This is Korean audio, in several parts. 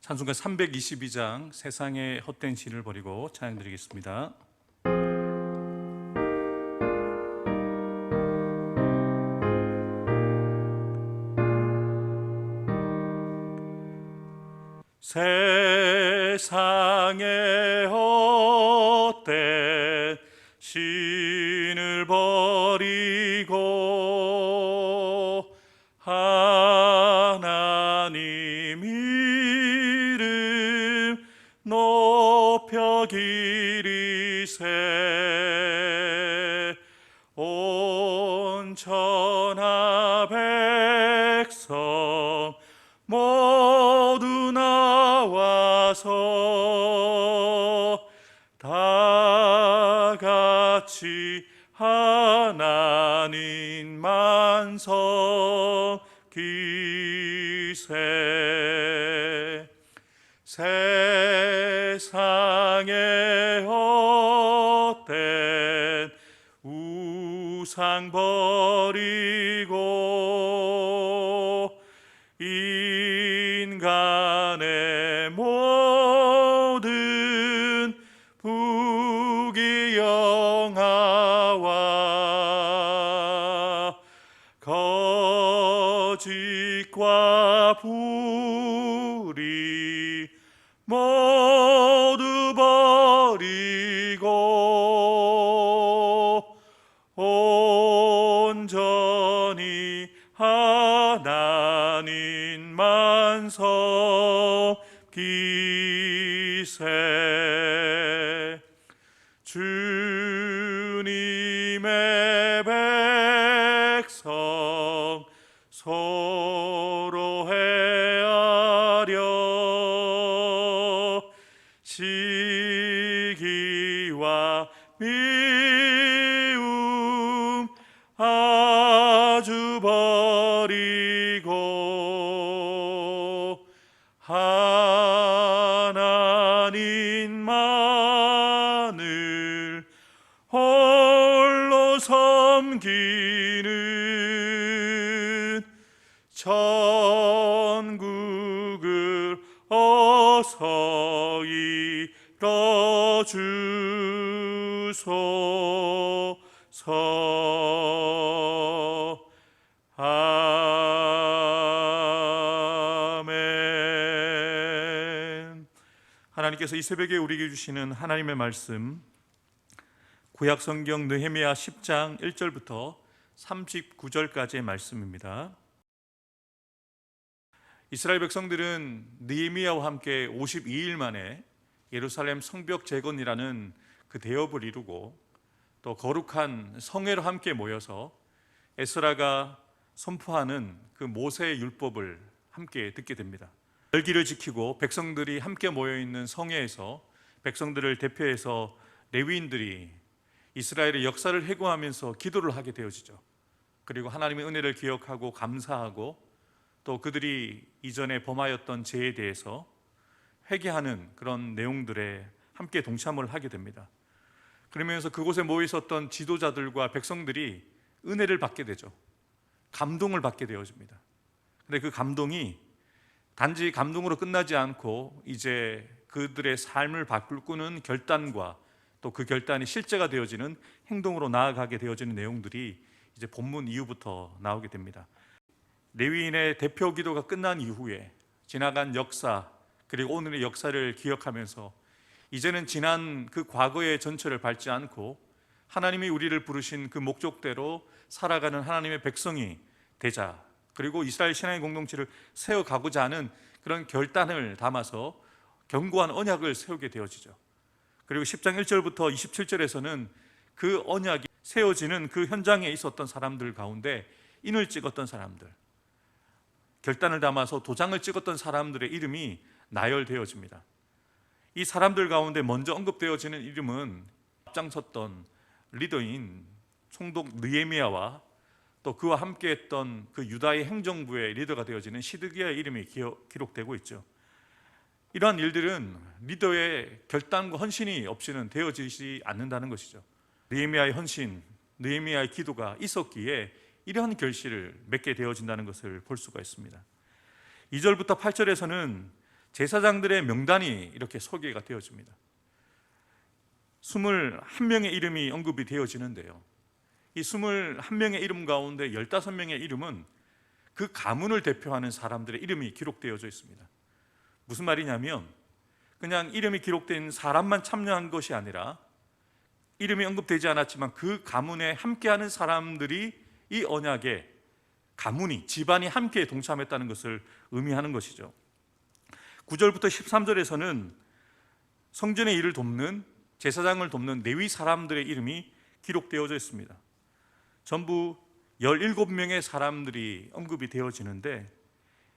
찬송가 322장 세상의 헛된 신을 버리고 찬양 드리겠습니다. 세상의 헛된 신을 버리고 하나님 이름 높여 기리세. 온 천하 백성 모두 나와서 다 같이 하나님 만성 기세. 세상의 헛된 우상 버리고 인간의 모든 부귀영화와 거짓과 불의 모두 버리고 온전히 하나님만 섬기세. 주님의 백성 서로 헤아려 시기와 미움 아주 버리고 하나님만을 홀로 섬기는 천국을 어서 이뤄주소서. 아멘. 하나님께서 이 새벽에 우리에게 주시는 하나님의 말씀, 구약 성경 느헤미야 10장 1절부터 39절까지의 말씀입니다. 이스라엘 백성들은 느헤미야와 함께 52일 만에 예루살렘 성벽 재건이라는 그 대업을 이루고 또 거룩한 성회로 함께 모여서 에스라가 선포하는 그 모세의 율법을 함께 듣게 됩니다. 절기를 지키고 백성들이 함께 모여 있는 성회에서 백성들을 대표해서 레위인들이 이스라엘의 역사를 회고하면서 기도를 하게 되어지죠. 그리고 하나님의 은혜를 기억하고 감사하고 또 그들이 이전에 범하였던 죄에 대해서 회개하는 그런 내용들에 함께 동참을 하게 됩니다. 그러면서 그곳에 모여 있었던 지도자들과 백성들이 은혜를 받게 되죠. 감동을 받게 되어집니다. 근데 그 감동이 단지 감동으로 끝나지 않고 이제 그들의 삶을 바꾸는 결단과 또 그 결단이 실제가 되어지는 행동으로 나아가게 되어지는 내용들이 이제 본문 이후부터 나오게 됩니다. 레위인의 대표 기도가 끝난 이후에 지나간 역사 그리고 오늘의 역사를 기억하면서 이제는 지난 그 과거의 전철을 밟지 않고 하나님이 우리를 부르신 그 목적대로 살아가는 하나님의 백성이 되자, 그리고 이스라엘 신앙의 공동체를 세워가고자 하는 그런 결단을 담아서 견고한 언약을 세우게 되어지죠. 그리고 10장 1절부터 27절에서는 그 언약이 세워지는 그 현장에 있었던 사람들 가운데 인을 찍었던 사람들, 결단을 담아서 도장을 찍었던 사람들의 이름이 나열되어집니다. 이 사람들 가운데 먼저 언급되어지는 이름은 앞장섰던 리더인 총독 느헤미야와 또 그와 함께했던 그 유다의 행정부의 리더가 되어지는 시드기야의 이름이 기록되고 있죠. 이러한 일들은 리더의 결단과 헌신이 없이는 되어지지 않는다는 것이죠. 느헤미야의 헌신, 느헤미야의 기도가 있었기에 이러한 결실을 맺게 되어진다는 것을 볼 수가 있습니다. 2절부터 8절에서는 제사장들의 명단이 이렇게 소개가 되어집니다. 21명의 이름이 언급이 되어지는데요, 이 21명의 이름 가운데 15명의 이름은 그 가문을 대표하는 사람들의 이름이 기록되어져 있습니다. 무슨 말이냐면 그냥 이름이 기록된 사람만 참여한 것이 아니라 이름이 언급되지 않았지만 그 가문에 함께하는 사람들이 이 언약에 가문이, 집안이 함께 동참했다는 것을 의미하는 것이죠. 9절부터 13절에서는 성전의 일을 돕는, 제사장을 돕는 레위 사람들의 이름이 기록되어져 있습니다. 전부 17명의 사람들이 언급이 되어지는데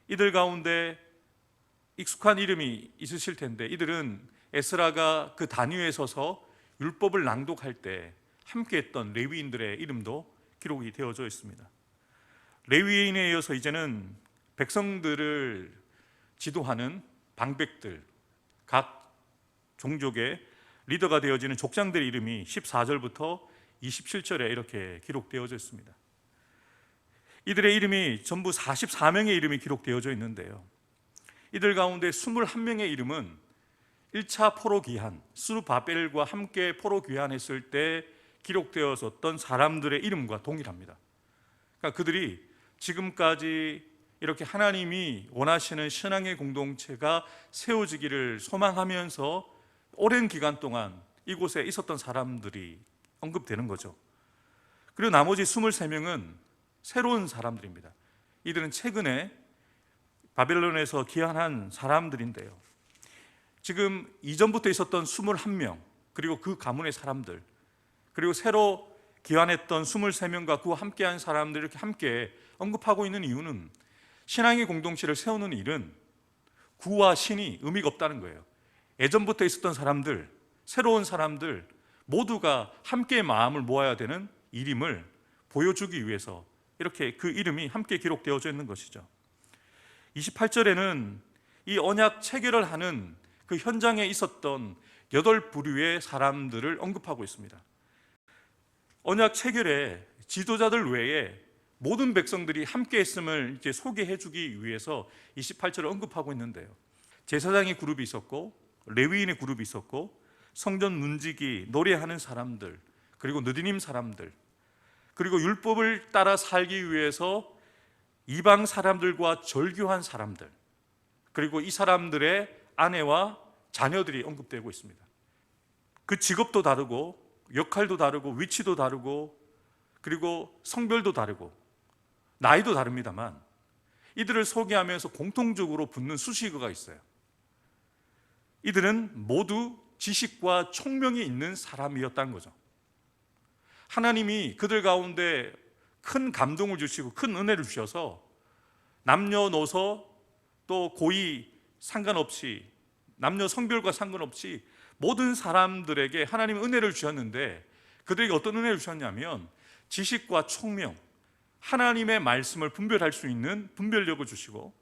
이들 가운데 익숙한 이름이 있으실 텐데, 이들은 에스라가 그 단위에 서서 율법을 낭독할 때 함께했던 레위인들의 이름도 기록이 되어져 있습니다. 레위인에 이어서 이제는 백성들을 지도하는 방백들, 각 종족의 리더가 되어지는 족장들의 이름이 14절부터 27절에 이렇게 기록되어져 있습니다. 이들의 이름이 전부 44명의 이름이 기록되어져 있는데요, 이들 가운데 21명의 이름은 1차 포로 귀환, 스룹바벨과 함께 포로 귀환했을 때 기록되었던 사람들의 이름과 동일합니다. 그러니까 그들이 지금까지 이렇게 하나님이 원하시는 신앙의 공동체가 세워지기를 소망하면서 오랜 기간 동안 이곳에 있었던 사람들이 언급되는 거죠. 그리고 나머지 23명은 새로운 사람들입니다. 이들은 최근에 바벨론에서 귀환한 사람들인데요, 지금 이전부터 있었던 21명, 그리고 그 가문의 사람들, 그리고 새로 귀환했던 23명과 그와 함께한 사람들, 이렇게 함께 언급하고 있는 이유는 신앙의 공동체를 세우는 일은 구와 신이 의미가 없다는 거예요. 예전부터 있었던 사람들, 새로운 사람들 모두가 함께 마음을 모아야 되는 일임을 보여주기 위해서 이렇게 그 이름이 함께 기록되어져 있는 것이죠. 28절에는 이 언약 체결을 하는 그 현장에 있었던 8부류의 사람들을 언급하고 있습니다. 언약 체결에 지도자들 외에 모든 백성들이 함께 했음을 이제 소개해 주기 위해서 28절을 언급하고 있는데요, 제사장의 그룹이 있었고 레위인의 그룹이 있었고 성전 문지기, 노래하는 사람들, 그리고 느디님 사람들, 그리고 율법을 따라 살기 위해서 이방 사람들과 절교한 사람들, 그리고 이 사람들의 아내와 자녀들이 언급되고 있습니다. 그 직업도 다르고 역할도 다르고 위치도 다르고 그리고 성별도 다르고 나이도 다릅니다만 이들을 소개하면서 공통적으로 붙는 수식어가 있어요. 이들은 모두 지식과 총명이 있는 사람이었다는 거죠. 하나님이 그들 가운데 큰 감동을 주시고 큰 은혜를 주셔서 남녀노소 또 고위 상관없이, 남녀 성별과 상관없이 모든 사람들에게 하나님의 은혜를 주셨는데, 그들에게 어떤 은혜를 주셨냐면 지식과 총명, 하나님의 말씀을 분별할 수 있는 분별력을 주시고,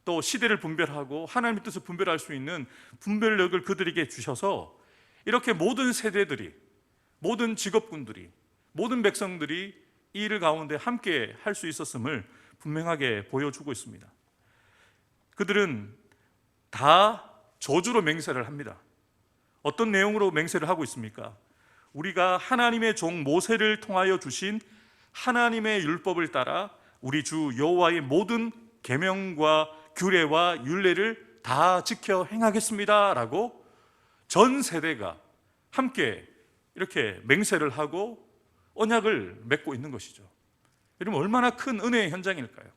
또 시대를 분별하고 하나님의 뜻을 분별할 수 있는 분별력을 그들에게 주셔서 이렇게 모든 세대들이, 모든 직업군들이, 모든 백성들이 이 일 가운데 함께 할 수 있었음을 분명하게 보여주고 있습니다. 그들은 다 저주로 맹세를 합니다. 어떤 내용으로 맹세를 하고 있습니까? 우리가 하나님의 종 모세를 통하여 주신 하나님의 율법을 따라 우리 주 여호와의 모든 계명과 규례와 율례를 다 지켜 행하겠습니다 라고 전 세대가 함께 이렇게 맹세를 하고 언약을 맺고 있는 것이죠. 여러분, 얼마나 큰 은혜의 현장일까요?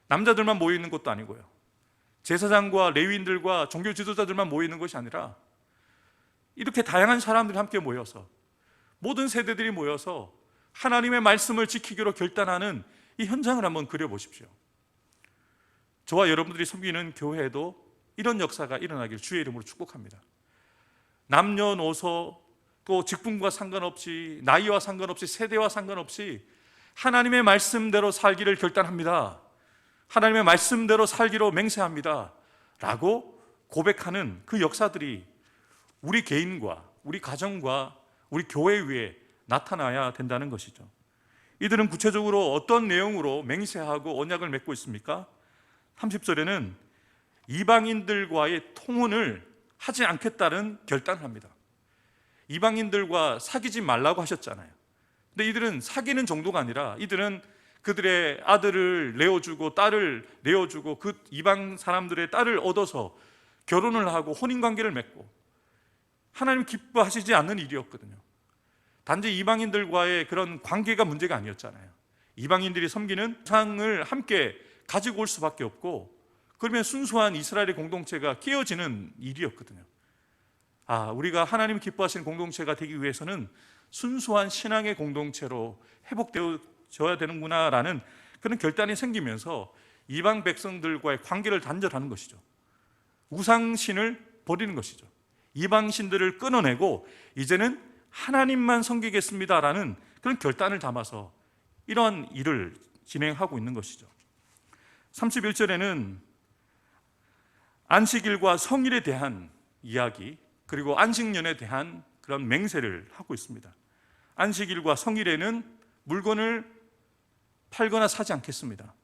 남자들만 모여 있는 것도 아니고요, 제사장과 레위인들과 종교 지도자들만 모여 있는 것이 아니라 이렇게 다양한 사람들이 함께 모여서, 모든 세대들이 모여서 하나님의 말씀을 지키기로 결단하는 이 현장을 한번 그려보십시오. 저와 여러분들이 섬기는 교회에도 이런 역사가 일어나길 주의 이름으로 축복합니다. 남녀노소 또 직분과 상관없이, 나이와 상관없이, 세대와 상관없이 하나님의 말씀대로 살기를 결단합니다, 하나님의 말씀대로 살기로 맹세합니다 라고 고백하는 그 역사들이 우리 개인과 우리 가정과 우리 교회 위에 나타나야 된다는 것이죠. 이들은 구체적으로 어떤 내용으로 맹세하고 언약을 맺고 있습니까? 30절에는 이방인들과의 통혼을 하지 않겠다는 결단을 합니다. 이방인들과 사귀지 말라고 하셨잖아요. 근데 이들은 사귀는 정도가 아니라 이들은 그들의 아들을 내어주고 딸을 내어주고 그 이방 사람들의 딸을 얻어서 결혼을 하고 혼인관계를 맺고, 하나님 기뻐하시지 않는 일이었거든요. 단지 이방인들과의 그런 관계가 문제가 아니었잖아요. 이방인들이 섬기는 상을 함께 가지고 올 수밖에 없고, 그러면 순수한 이스라엘의 공동체가 깨어지는 일이었거든요. 우리가 하나님 기뻐하시는 공동체가 되기 위해서는 순수한 신앙의 공동체로 회복되어져야 되는구나라는 그런 결단이 생기면서 이방 백성들과의 관계를 단절하는 것이죠. 우상신을 버리는 것이죠. 이방신들을 끊어내고 이제는 하나님만 섬기겠습니다라는 그런 결단을 담아서 이러한 일을 진행하고 있는 것이죠. 31절에는 안식일과 성일에 대한 이야기, 그리고 안식년에 대한 그런 맹세를 하고 있습니다. 안식일과 성일에는 물건을 팔거나 사지 않겠습니다.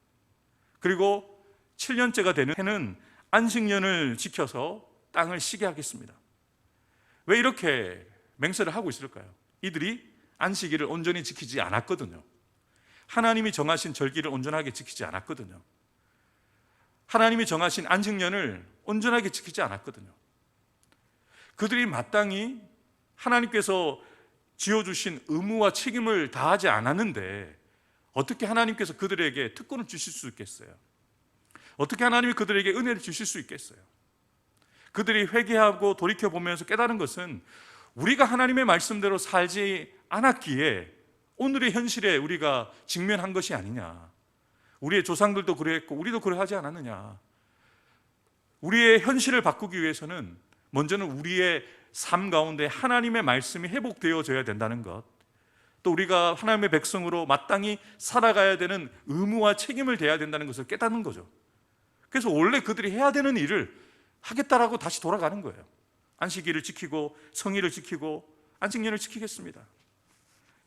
그리고 7년째가 되는 해는 안식년을 지켜서 땅을 쉬게 하겠습니다. 왜 이렇게 맹세를 하고 있을까요? 이들이 안식일을 온전히 지키지 않았거든요. 하나님이 정하신 절기를 온전하게 지키지 않았거든요. 하나님이 정하신 안식년을 온전하게 지키지 않았거든요. 그들이 마땅히 하나님께서 지어주신 의무와 책임을 다하지 않았는데 어떻게 하나님께서 그들에게 특권을 주실 수 있겠어요? 어떻게 하나님이 그들에게 은혜를 주실 수 있겠어요? 그들이 회개하고 돌이켜보면서 깨달은 것은 우리가 하나님의 말씀대로 살지 않았기에 오늘의 현실에 우리가 직면한 것이 아니냐. 우리의 조상들도 그랬고 우리도 그러하지 않았느냐. 우리의 현실을 바꾸기 위해서는 먼저는 우리의 삶 가운데 하나님의 말씀이 회복되어져야 된다는 것, 또 우리가 하나님의 백성으로 마땅히 살아가야 되는 의무와 책임을 져야 된다는 것을 깨닫는 거죠. 그래서 원래 그들이 해야 되는 일을 하겠다라고 다시 돌아가는 거예요. 안식일을 지키고 성일을 지키고 안식년을 지키겠습니다.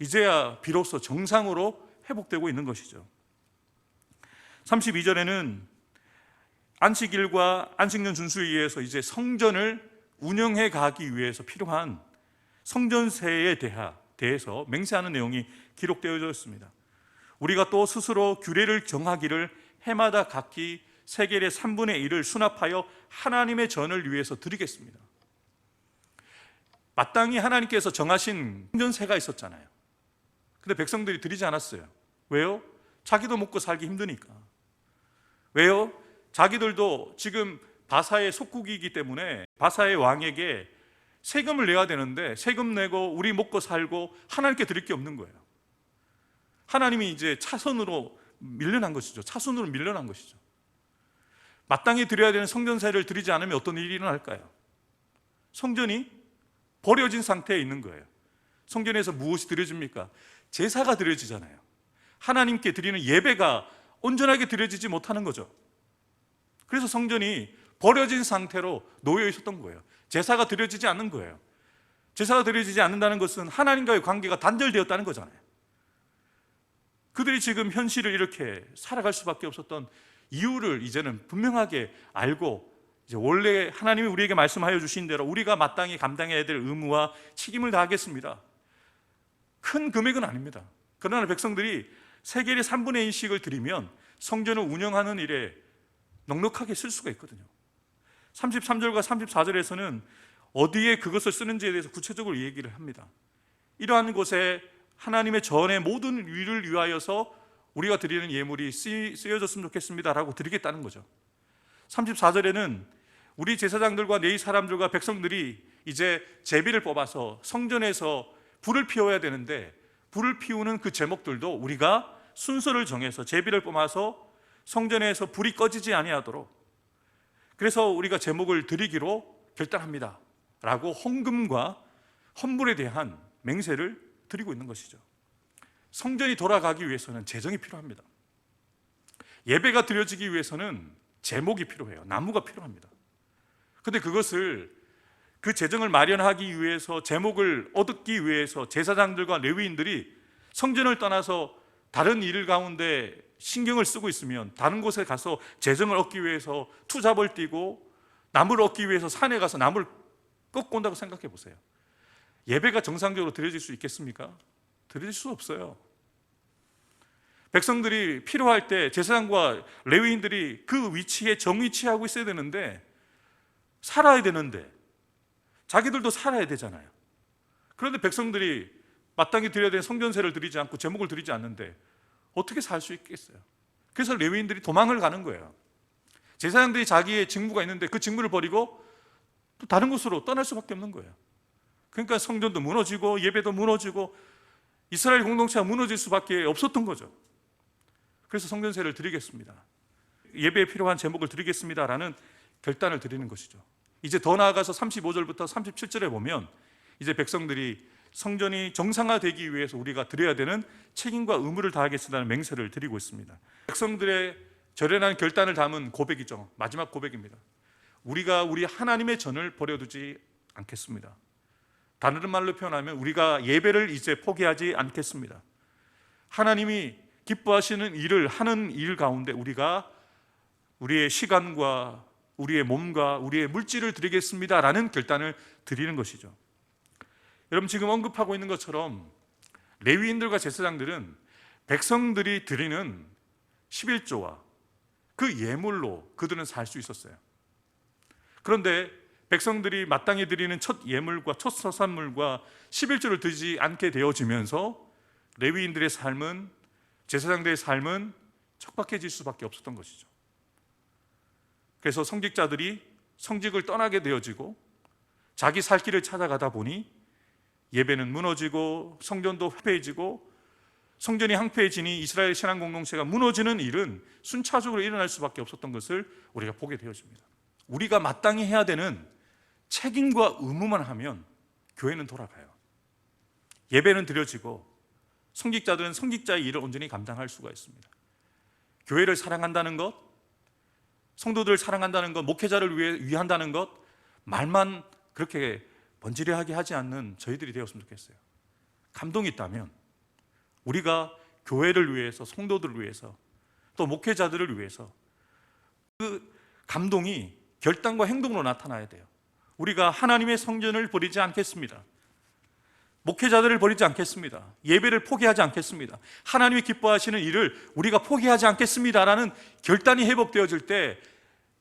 이제야 비로소 정상으로 회복되고 있는 것이죠. 32절에는 안식일과 안식년 준수에 의해서 이제 성전을 운영해 가기 위해서 필요한 성전세에 대해서 맹세하는 내용이 기록되어져 있습니다. 우리가 또 스스로 규례를 정하기를 해마다 각기 세겔의 3분의 1을 수납하여 하나님의 전을 위해서 드리겠습니다. 마땅히 하나님께서 정하신 성전세가 있었잖아요. 근데 백성들이 드리지 않았어요. 왜요? 자기도 먹고 살기 힘드니까. 왜요? 자기들도 지금 바사의 속국이기 때문에 바사의 왕에게 세금을 내야 되는데 세금 내고 우리 먹고 살고 하나님께 드릴 게 없는 거예요. 하나님이 이제 차선으로 밀려난 것이죠. 차선으로 밀려난 것이죠. 마땅히 드려야 되는 성전세를 드리지 않으면 어떤 일이 일어날까요? 성전이 버려진 상태에 있는 거예요. 성전에서 무엇이 드려집니까? 제사가 드려지잖아요. 하나님께 드리는 예배가 온전하게 드려지지 못하는 거죠. 그래서 성전이 버려진 상태로 놓여 있었던 거예요. 제사가 드려지지 않는 거예요. 제사가 드려지지 않는다는 것은 하나님과의 관계가 단절되었다는 거잖아요. 그들이 지금 현실을 이렇게 살아갈 수밖에 없었던 이유를 이제는 분명하게 알고, 이제 원래 하나님이 우리에게 말씀하여 주신 대로 우리가 마땅히 감당해야 될 의무와 책임을 다하겠습니다. 큰 금액은 아닙니다. 그러나 백성들이 세겔의 3분의 1씩을 드리면 성전을 운영하는 일에 넉넉하게 쓸 수가 있거든요. 33절과 34절에서는 어디에 그것을 쓰는지에 대해서 구체적으로 얘기를 합니다. 이러한 곳에 하나님의 전의 모든 일을 위하여서 우리가 드리는 예물이 쓰여졌으면 좋겠습니다라고 드리겠다는 거죠. 34절에는 우리 제사장들과 레위 사람들과 백성들이 이제 제비를 뽑아서 성전에서 불을 피워야 되는데, 불을 피우는 그 제목들도 우리가 순서를 정해서 제비를 뽑아서 성전에서 불이 꺼지지 아니하도록, 그래서 우리가 제목을 드리기로 결단합니다 라고 헌금과 헌물에 대한 맹세를 드리고 있는 것이죠. 성전이 돌아가기 위해서는 재정이 필요합니다. 예배가 드려지기 위해서는 제목이 필요해요. 나무가 필요합니다. 그런데 그것을, 그 재정을 마련하기 위해서, 제목을 얻기 위해서 제사장들과 레위인들이 성전을 떠나서 다른 일 가운데 신경을 쓰고 있으면 다른 곳에 가서 재정을 얻기 위해서 투잡을 뛰고 나무를 얻기 위해서 산에 가서 나무를 꺾고 온다고 생각해 보세요. 예배가 정상적으로 드려질 수 있겠습니까? 드려질 수 없어요. 백성들이 필요할 때 제사장과 레위인들이 그 위치에 정위치하고 있어야 되는데, 살아야 되는데, 자기들도 살아야 되잖아요. 그런데 백성들이 마땅히 드려야 되는 성전세를 드리지 않고 제목을 드리지 않는데 어떻게 살 수 있겠어요? 그래서 레위인들이 도망을 가는 거예요. 제사장들이 자기의 직무가 있는데 그 직무를 버리고 또 다른 곳으로 떠날 수밖에 없는 거예요. 그러니까 성전도 무너지고 예배도 무너지고 이스라엘 공동체가 무너질 수밖에 없었던 거죠. 그래서 성전세를 드리겠습니다, 예배에 필요한 제목을 드리겠습니다라는 결단을 드리는 것이죠. 이제 더 나아가서 35절부터 37절에 보면 이제 백성들이 성전이 정상화되기 위해서 우리가 드려야 되는 책임과 의무를 다하겠다는 맹세를 드리고 있습니다. 백성들의 절연한 결단을 담은 고백이죠. 마지막 고백입니다. 우리가 우리 하나님의 전을 버려두지 않겠습니다. 다른 말로 표현하면 우리가 예배를 이제 포기하지 않겠습니다. 하나님이 기뻐하시는 일을 하는 일 가운데 우리가 우리의 시간과 우리의 몸과 우리의 물질을 드리겠습니다라는 결단을 드리는 것이죠. 여러분, 지금 언급하고 있는 것처럼 레위인들과 제사장들은 백성들이 드리는 11조와 그 예물로 그들은 살 수 있었어요. 그런데 백성들이 마땅히 드리는 첫 예물과 첫 서산물과 11조를 드리지 않게 되어지면서 레위인들의 삶은, 제사장들의 삶은 척박해질 수밖에 없었던 것이죠. 그래서 성직자들이 성직을 떠나게 되어지고 자기 살 길을 찾아가다 보니 예배는 무너지고 성전도 회폐해지고 성전이 황폐해지니 이스라엘 신앙 공동체가 무너지는 일은 순차적으로 일어날 수밖에 없었던 것을 우리가 보게 되어집니다. 우리가 마땅히 해야 되는 책임과 의무만 하면 교회는 돌아가요. 예배는 드려지고 성직자들은 성직자의 일을 온전히 감당할 수가 있습니다. 교회를 사랑한다는 것, 성도들을 사랑한다는 것, 목회자를 위한다는 것, 말만 그렇게 번지르하게 하지 않는 저희들이 되었으면 좋겠어요. 감동이 있다면 우리가 교회를 위해서, 성도들을 위해서, 또 목회자들을 위해서 그 감동이 결단과 행동으로 나타나야 돼요. 우리가 하나님의 성전을 버리지 않겠습니다. 목회자들을 버리지 않겠습니다. 예배를 포기하지 않겠습니다. 하나님이 기뻐하시는 일을 우리가 포기하지 않겠습니다라는 결단이 회복되어질 때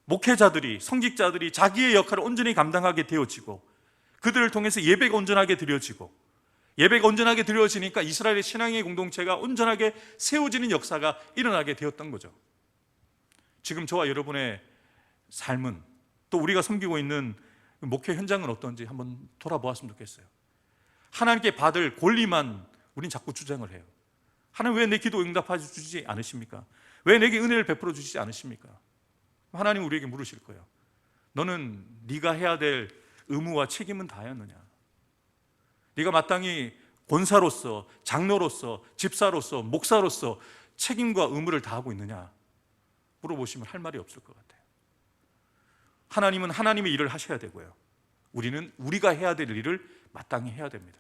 목회자들이, 성직자들이 자기의 역할을 온전히 감당하게 되어지고 그들을 통해서 예배가 온전하게 드려지고, 예배가 온전하게 드려지니까 이스라엘의 신앙의 공동체가 온전하게 세워지는 역사가 일어나게 되었던 거죠. 지금 저와 여러분의 삶은, 또 우리가 섬기고 있는 목회 현장은 어떤지 한번 돌아보았으면 좋겠어요. 하나님께 받을 권리만 우린 자꾸 주장을 해요. 하나님 왜 내 기도 응답해 주지 않으십니까? 왜 내게 은혜를 베풀어 주시지 않으십니까? 하나님 우리에게 물으실 거예요. 너는 네가 해야 될 의무와 책임은 다하였느냐? 네가 마땅히 권사로서, 장로로서, 집사로서, 목사로서 책임과 의무를 다하고 있느냐? 물어보시면 할 말이 없을 것 같아요. 하나님은 하나님의 일을 하셔야 되고요, 우리는 우리가 해야 될 일을 마땅히 해야 됩니다.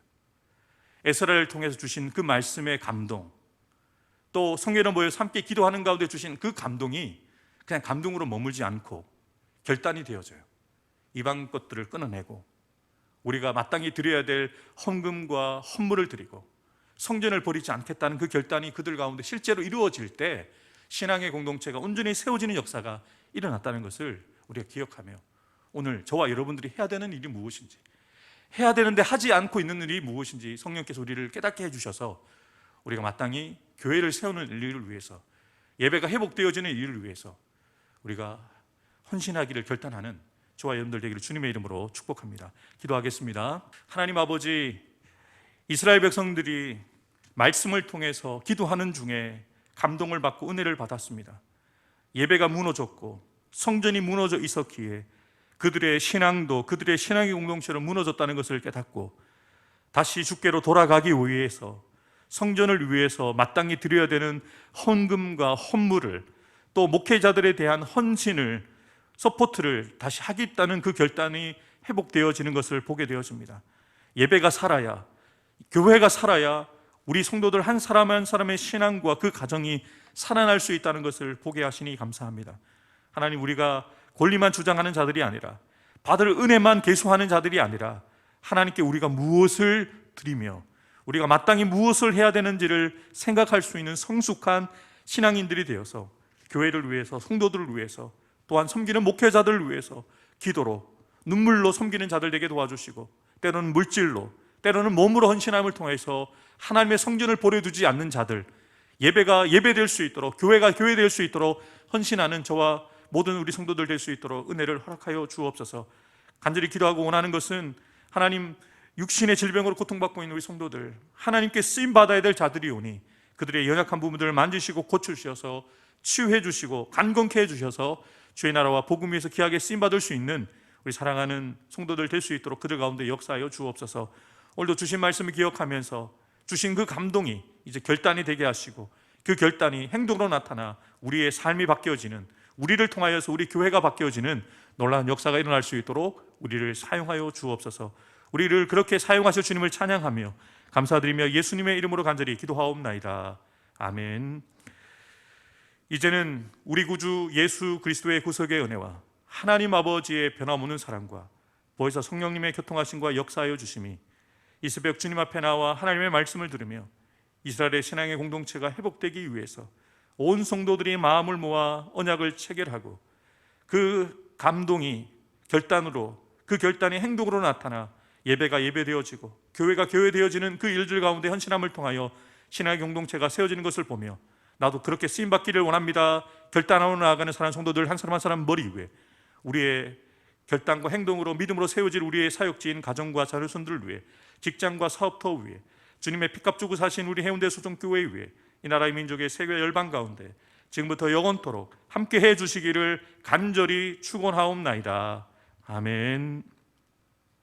에스라를 통해서 주신 그 말씀의 감동, 또 성회로 모여서 함께 기도하는 가운데 주신 그 감동이 그냥 감동으로 머물지 않고 결단이 되어져요. 이방 것들을 끊어내고 우리가 마땅히 드려야 될 헌금과 헌물을 드리고 성전을 버리지 않겠다는 그 결단이 그들 가운데 실제로 이루어질 때 신앙의 공동체가 온전히 세워지는 역사가 일어났다는 것을 우리가 기억하며, 오늘 저와 여러분들이 해야 되는 일이 무엇인지, 해야 되는데 하지 않고 있는 일이 무엇인지 성령께서 우리를 깨닫게 해주셔서 우리가 마땅히 교회를 세우는 일을 위해서, 예배가 회복되어지는 일을 위해서 우리가 헌신하기를 결단하는 저와 여러분들 되기를 주님의 이름으로 축복합니다. 기도하겠습니다. 하나님 아버지, 이스라엘 백성들이 말씀을 통해서 기도하는 중에 감동을 받고 은혜를 받았습니다. 예배가 무너졌고 성전이 무너져 있었기에 그들의 신앙도, 그들의 신앙의 공동체로 무너졌다는 것을 깨닫고 다시 주께로 돌아가기 위해서 성전을 위해서 마땅히 드려야 되는 헌금과 헌물을, 또 목회자들에 대한 헌신을, 서포트를 다시 하겠다는 그 결단이 회복되어지는 것을 보게 되어집니다. 예배가 살아야, 교회가 살아야 우리 성도들 한 사람 한 사람의 신앙과 그 가정이 살아날 수 있다는 것을 보게 하시니 감사합니다. 하나님, 우리가 권리만 주장하는 자들이 아니라, 받을 은혜만 계수하는 자들이 아니라, 하나님께 우리가 무엇을 드리며 우리가 마땅히 무엇을 해야 되는지를 생각할 수 있는 성숙한 신앙인들이 되어서 교회를 위해서, 성도들을 위해서, 또한 섬기는 목회자들을 위해서 기도로, 눈물로 섬기는 자들 되게 도와주시고, 때로는 물질로, 때로는 몸으로 헌신함을 통해서 하나님의 성전을 버려두지 않는 자들, 예배가 예배될 수 있도록, 교회가 교회될 수 있도록 헌신하는 저와 모든 우리 성도들 될 수 있도록 은혜를 허락하여 주옵소서. 간절히 기도하고 원하는 것은, 하나님, 육신의 질병으로 고통받고 있는 우리 성도들, 하나님께 쓰임받아야 될 자들이 오니 그들의 연약한 부분들을 만지시고 고쳐주셔서 치유해 주시고 간건케 해주셔서 주의 나라와 복음 위에서 귀하게 쓰임받을 수 있는 우리 사랑하는 성도들 될 수 있도록 그들 가운데 역사하여 주옵소서. 오늘도 주신 말씀을 기억하면서 주신 그 감동이 이제 결단이 되게 하시고, 그 결단이 행동으로 나타나 우리의 삶이 바뀌어지는, 우리를 통하여서 우리 교회가 바뀌어지는 놀라운 역사가 일어날 수 있도록 우리를 사용하여 주옵소서. 우리를 그렇게 사용하실 주님을 찬양하며 감사드리며 예수님의 이름으로 간절히 기도하옵나이다. 아멘. 이제는 우리 구주 예수 그리스도의 구속의 은혜와 하나님 아버지의 변함없는 사랑과 보혜사 성령님의 교통하심과 역사하여 주심이 이 새벽 주님 앞에 나와 하나님의 말씀을 들으며 이스라엘의 신앙의 공동체가 회복되기 위해서 온 성도들이 마음을 모아 언약을 체결하고, 그 감동이 결단으로, 그 결단이 행동으로 나타나 예배가 예배되어지고 교회가 교회되어지는 그 일들 가운데 헌신함을 통하여 신앙의 공동체가 세워지는 것을 보며, 나도 그렇게 쓰임받기를 원합니다. 결단하고 나아가는 사랑하는 성도들 한 사람 한 사람 머리 위에 우리의 결단과 행동으로 믿음으로 세워질 우리의 사역지인 가정과 자녀손들을 위해, 직장과 사업터 위에, 주님의 피값 주고 사신 우리 해운대 소정교회 위에, 이 나라의 민족의 세계 열방 가운데 지금부터 영원토록 함께 해 주시기를 간절히 축원하옵나이다. 아멘.